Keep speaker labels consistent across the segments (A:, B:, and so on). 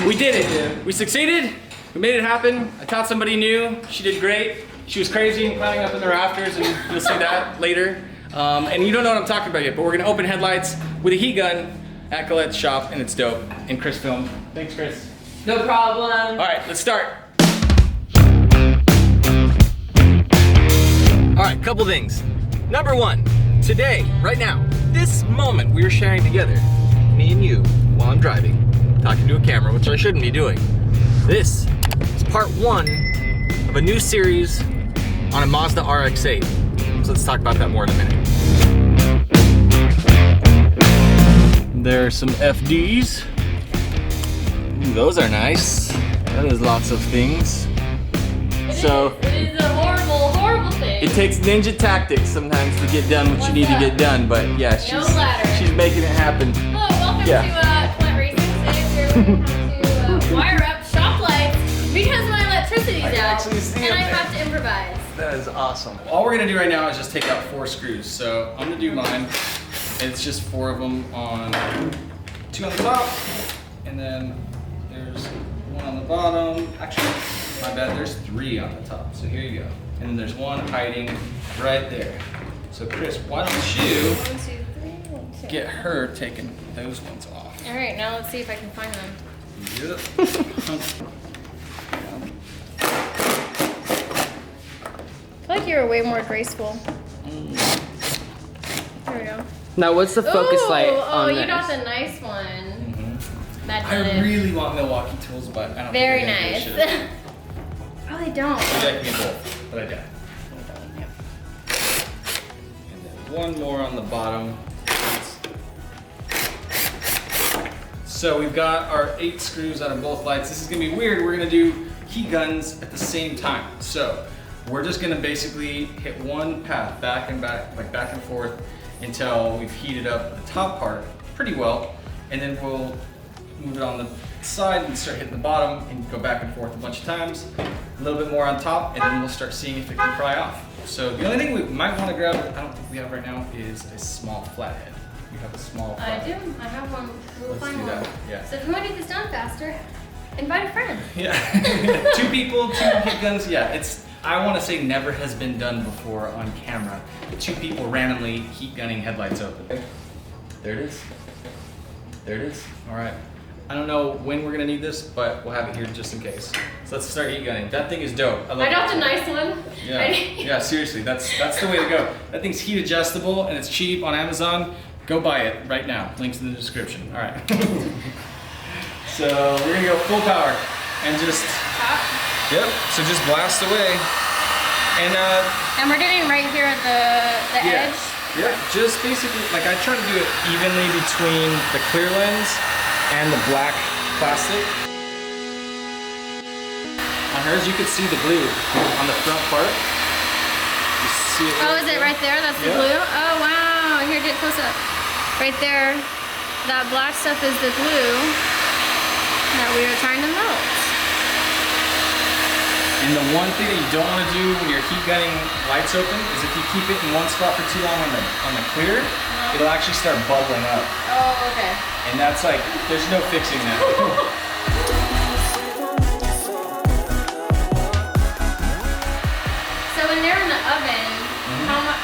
A: We did it. We succeeded. We made it happen. I taught somebody new. She did great. She was crazy and climbing up in the rafters, and you'll see that later. And you don't know what I'm talking about yet, but we're gonna open headlights with a heat gun at Colette's shop, and it's dope. And Chris filmed. Thanks, Chris.
B: No problem.
A: All right, let's start. All right, couple things. Number one, today, right now, this moment we are sharing together, me and you, while I'm driving, talking to a camera, which I shouldn't be doing. This is part one of a new series on a Mazda RX8. So let's talk about that more in a minute. There's some FDs. Ooh, those are nice. That is lots of things.
B: It is a horrible, horrible thing.
A: It takes ninja tactics sometimes to get done what you need to get done, but yeah, she's making it happen.
B: Hello, welcome to Collete Racing. Today we're going to have to wire up shop lights because my electricity's out and I have to improvise.
A: That is awesome. All we're gonna do right now is just take out 4 screws. So I'm gonna do mine. It's just 4 of them on 2 on the top, and then there's 1 on the bottom. Actually, my bad, there's 3 on the top. So here you go. And then there's 1 hiding right there. So Chris, why don't you
B: 1, 2, 3,
A: get her taking those ones off?
B: All right, now let's see if I can find them.
A: Yep.
B: I feel like you were way more graceful. There we go.
C: Now, what's the focus light on
B: Oh, you
C: this?
B: got the nice one.
A: I really want Milwaukee tools, but I don't
B: Very
A: think
B: nice. Probably don't.
A: I'd like me both, but I don't. And then 1 more on the bottom. So we've got our 8 screws out of both lights. This is gonna be weird. We're gonna do heat guns at the same time. So we're just gonna basically hit one path, back and back, like back and forth, until we've heated up the top part pretty well. And then we'll move it on the side and start hitting the bottom and go back and forth a bunch of times. A little bit more on top, and then we'll start seeing if it can pry off. So the only thing we might want to grab, I don't think we have right now, is a small flathead. You have a small flathead.
B: I do. I have one. We'll
A: Let's
B: find
A: do
B: one.
A: that. Yeah.
B: So if you want to get this done faster, invite a friend.
A: Yeah. 2 people, 2 heat guns. Yeah, it's, I want to say never has been done before on camera. 2 people randomly heat gunning headlights open. There it is. There it is. All right. I don't know when we're gonna need this, but we'll have it here just in case. So let's start heat gunning. That thing is dope.
B: I got the nice one.
A: Yeah. Yeah. Seriously, that's the way to go. That thing's heat adjustable and it's cheap on Amazon. Go buy it right now. Links in the description. All right. So we're gonna go full power and just. Yep. So just blast away.
B: And we're getting right here at the edge.
A: Yeah, just basically, like I try to do it evenly between the clear lens and the black plastic. On hers, you can see the glue on the front part. You see it
B: Oh, is it right there? That's the glue? Oh, wow. Here, get close up. Right there. That black stuff is the glue that we are trying to melt.
A: And the one thing that you don't want to do when you're heat gunning lights open is if you keep it in one spot for too long on the clear, it'll actually start bubbling up.
B: Oh, okay.
A: And that's like, there's no fixing that.
B: So when they're in the oven,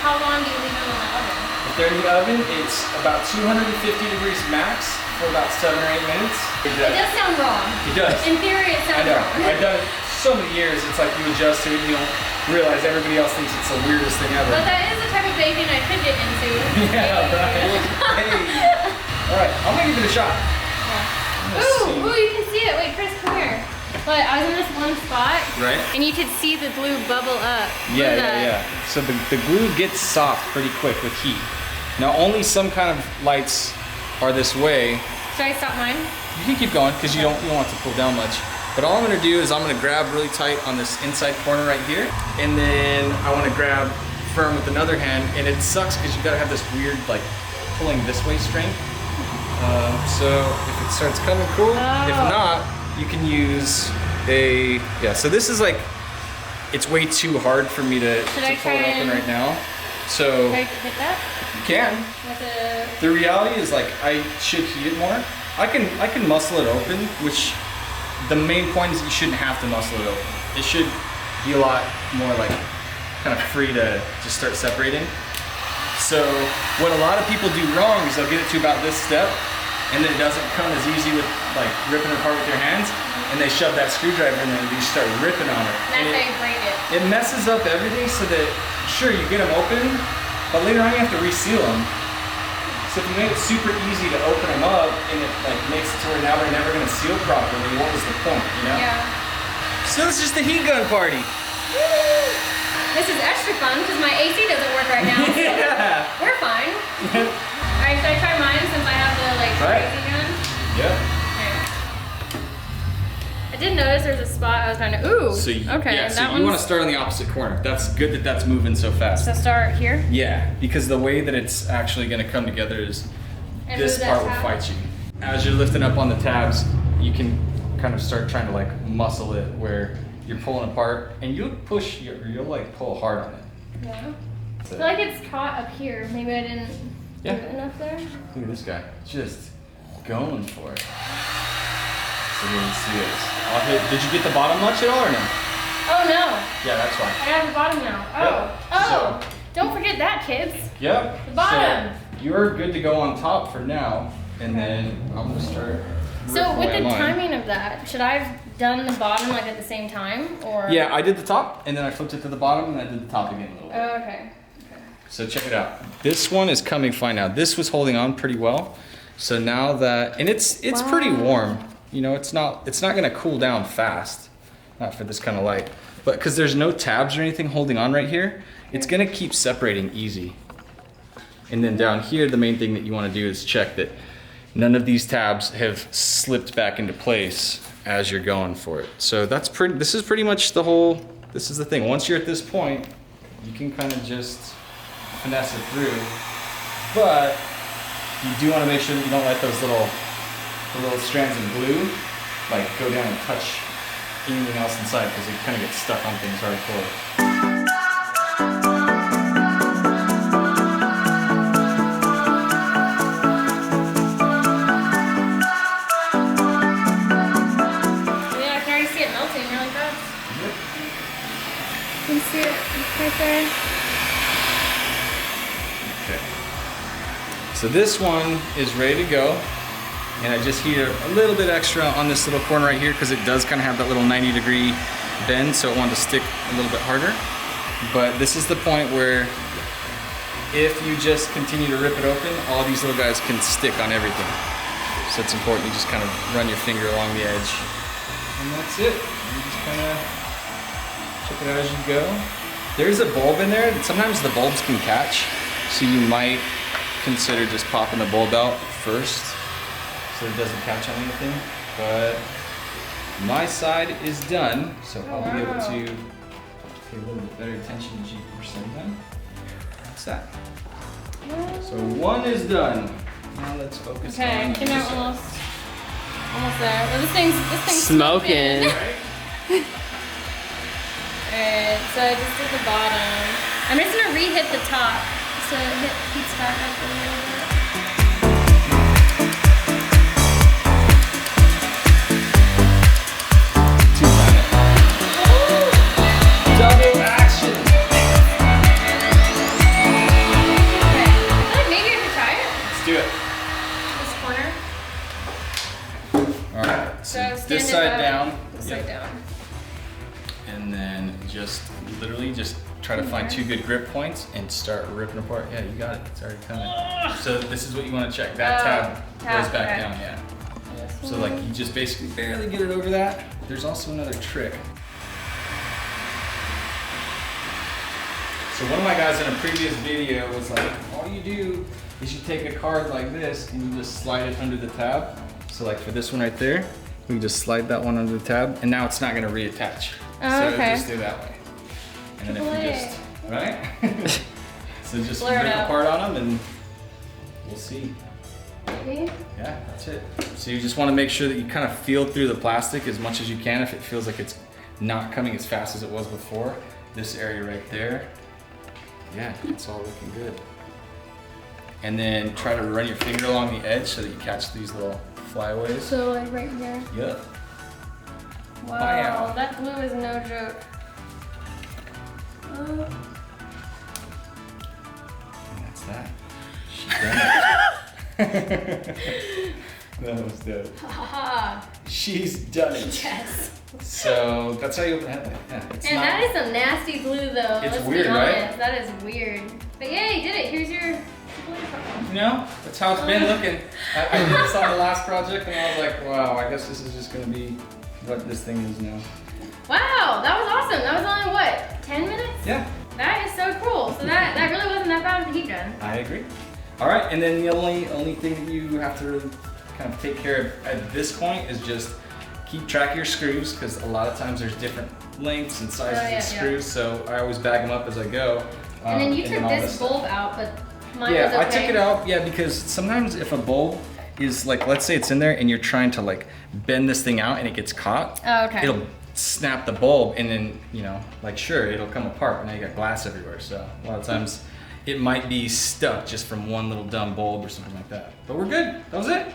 B: how long do you leave them in the oven?
A: If they're in the oven, it's about 250 degrees max for about 7 or 8 minutes.
B: It does sound wrong.
A: It does.
B: In theory, it sounds wrong.
A: I've done it so many years, it's like you adjust to it and you don't realize everybody else thinks it's the weirdest thing ever.
B: But that is the type of baking I could get into.
A: Yeah, right. Hey. All right, I'm gonna give it a shot.
B: Ooh, you can see it. Wait, Chris, come here. But I was in this one spot,
A: right?
B: And you could see the glue bubble up.
A: Yeah. So the glue gets soft pretty quick with heat. Now only some kind of lights are this way.
B: Should I stop mine?
A: You can keep going because you don't want to pull down much. But all I'm gonna do is I'm gonna grab really tight on this inside corner right here, and then I wanna grab firm with another hand, and it sucks because you gotta have this weird like pulling this way strength. So if it starts coming cool, if not, you can use so this is like, it's way too hard for me to pull it open right now. So
B: Can I hit that?
A: you can. The reality is like I should heat it more. I can muscle it open, which the main point is you shouldn't have to muscle it open. It should be a lot more like kind of free to just start separating. So what a lot of people do wrong is they'll get it to about this step and then it doesn't come as easy with like ripping it apart with your hands, and they shove that screwdriver in there and you start ripping on it.
B: And that's how you break it.
A: It messes up everything so that, sure, you get them open, but later on you have to reseal them. So if you make it super easy to open them up and it like makes it to where now they're never gonna seal properly, what was the point, you know?
B: Yeah.
A: So it's just a heat gun party.
B: Woo! This is extra fun because my AC doesn't work right now. So
A: Yeah.
B: we're fine. Alright, should I try mine since I have the like crazy gun?
A: Yep.
B: I did notice there's a spot I was trying to. Ooh.
A: So
B: okay.
A: yeah, so
B: that
A: you want to start on the opposite corner. That's good that that's moving so fast.
B: So start here.
A: Yeah, because the way that it's actually going to come together is
B: And
A: this
B: move that
A: part will
B: tab.
A: fight you. As you're lifting up on the tabs, you can kind of start trying to like muscle it where you're pulling apart, and you'll push, you'll like pull hard on it.
B: Yeah. I
A: So,
B: feel like it's caught up here. Maybe I didn't
A: Yeah.
B: do it enough there.
A: look at this guy, just going for it. So here, let's see this. I'll hit. Did you get the bottom much at all or no?
B: Oh no.
A: Yeah, that's fine.
B: I have the bottom now. Oh.
A: Yep.
B: Oh.
A: So-
B: Don't forget that, kids.
A: Yep.
B: The bottom.
A: So you're good to go on top for now, and then I'm gonna start.
B: So
A: ripping
B: with
A: away
B: the
A: at mine.
B: timing of that, should I have done the bottom like at the same time, or?
A: Yeah, I did the top, and then I flipped it to the bottom, and I did the top again a little bit.
B: Oh, okay.
A: So check it out. This one is coming fine now. This was holding on pretty well. So now that, and it's pretty
B: Wow.
A: warm. You know, it's not gonna cool down fast. Not for this kind of light. But because there's no tabs or anything holding on right here, it's gonna keep separating easy. And then down here, the main thing that you wanna do is check that none of these tabs have slipped back into place as you're going for it. So that's pretty, this is pretty much the whole, this is the thing. Once you're at this point, you can kind of just finesse it through. But you do want to make sure that you don't let those the little strands of glue like go down and touch anything else inside, because it kind of gets stuck on things hardcore.
B: Yeah, I can already see it melting really fast. You can see it right there.
A: Okay. So this one is ready to go. And I just heated a little bit extra on this little corner right here because it does kind of have that little 90-degree bend, so it wanted to stick a little bit harder. But this is the point where if you just continue to rip it open, all these little guys can stick on everything. So it's important you just kind of run your finger along the edge. And that's it. You just kind of check it out as you go. There's a bulb in there. Sometimes the bulbs can catch, so you might consider just popping the bulb out first so it doesn't catch on anything. But my side is done, so I'll be able to pay a little bit better attention to G% then. That's that. So one is done. Now let's focus
B: Okay,
A: on
B: came
A: this
B: out
A: side.
B: almost there. Well, this thing's
C: Smoking.
B: Alright, so I just did the bottom. I'm just gonna re-hit the top so it heats back up a little bit.
A: Double action!
B: Okay, I feel like maybe I could try it.
A: Let's do it.
B: This corner.
A: Alright, so
B: stand
A: this
B: it
A: side
B: up,
A: down.
B: This
A: Yep.
B: side down.
A: And then just literally just try to find two good grip points and start ripping apart. Yeah, you got it. It's already coming. So this is what you want to check. That tab goes back
B: okay.
A: down, yeah. So like you just basically barely get it over that. There's also another trick. So one of my guys in a previous video was like, all you do is you take a card like this and you just slide it under the tab. So like for this one right there, we can just slide that one under the tab, and now it's not gonna reattach.
B: Oh,
A: So
B: okay.
A: just do that way. And then if
B: Triple
A: you
B: A.
A: just, right? So just
B: Blur it
A: rip
B: out.
A: apart on them and we'll see.
B: Maybe?
A: Yeah, that's it. So you just wanna make sure that you kind of feel through the plastic as much as you can. If it feels like it's not coming as fast as it was before, this area right there, yeah, it's all looking good. And then try to run your finger along the edge so that you catch these little flyaways.
B: So like right here.
A: Yep.
B: Wow, that glue is no joke.
A: And that's that. She done it. That was dope.
B: Haha.
A: She's done it.
B: Yes.
A: So that's how you open a headlight. Yeah, it's
B: And
A: not,
B: that is some nasty glue though.
A: It's
B: Let's
A: weird,
B: be
A: right?
B: honest. That is weird. But yeah, you did it. Here's your glue.
A: you know, that's how it's been looking. I did this on the last project and I was like, wow, I guess this is just gonna be what this thing is now.
B: Wow, that was awesome. That was only what, 10 minutes?
A: Yeah,
B: That is so cool. So that really wasn't that bad of a heat gun.
A: I agree. All right, and then the only thing that you have to really kind of take care of at this point is just keep track of your screws, because a lot of times there's different lengths and sizes of screws, so I always bag them up as I go.
B: And then you took
A: all
B: this bulb out, but mine was okay.
A: Yeah, I took it out, because sometimes if a bulb is like, let's say it's in there and you're trying to like bend this thing out and it gets caught,
B: Oh, okay.
A: it'll snap the bulb and then, you know, like sure, it'll come apart, but now you got glass everywhere. So a lot of times it might be stuck just from one little dumb bulb or something like that. But we're good, that was it.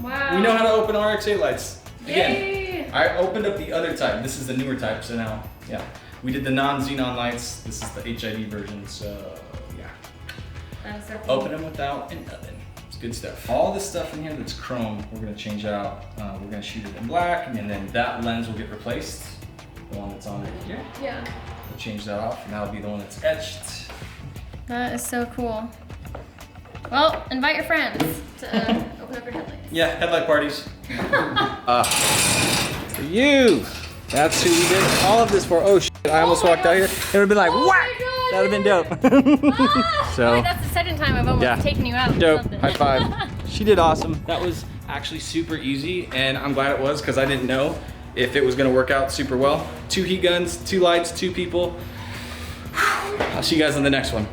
B: Wow.
A: We know how to open RX8 lights. Again,
B: Yay.
A: I opened up the other type. This is the newer type, so now, yeah. We did the non-xenon lights. This is the HID version, so yeah.
B: That is so cool.
A: Open them without an oven. It's good stuff. All this stuff in here that's chrome, we're gonna change out. We're gonna shoot it in black, and then that lens will get replaced. The one that's on right here.
B: Yeah.
A: We'll change that off, and that'll be the one that's etched.
B: That is so cool. Well, invite your friends to open up your headlights.
A: Yeah, headlight parties.
C: For you. That's who we did all of this for. Oh shit, I almost walked out here. It would have been like, whack! That would have been dope. So,
B: Wait, that's the second time I've almost taken you out.
C: dope. High five. She did awesome.
A: That was actually super easy, and I'm glad it was, because I didn't know if it was gonna work out super well. 2 heat guns, 2 lights, 2 people. I'll see you guys on the next one.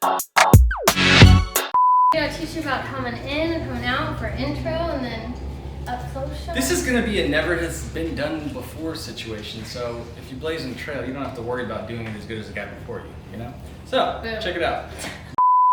B: I'm gonna teach you about coming in and coming out for intro, and then up close shot.
A: This is gonna be a never has been done before situation, so if you blaze in trail, you don't have to worry about doing it as good as the guy before you, you know? So,
B: Boom.
A: check it out.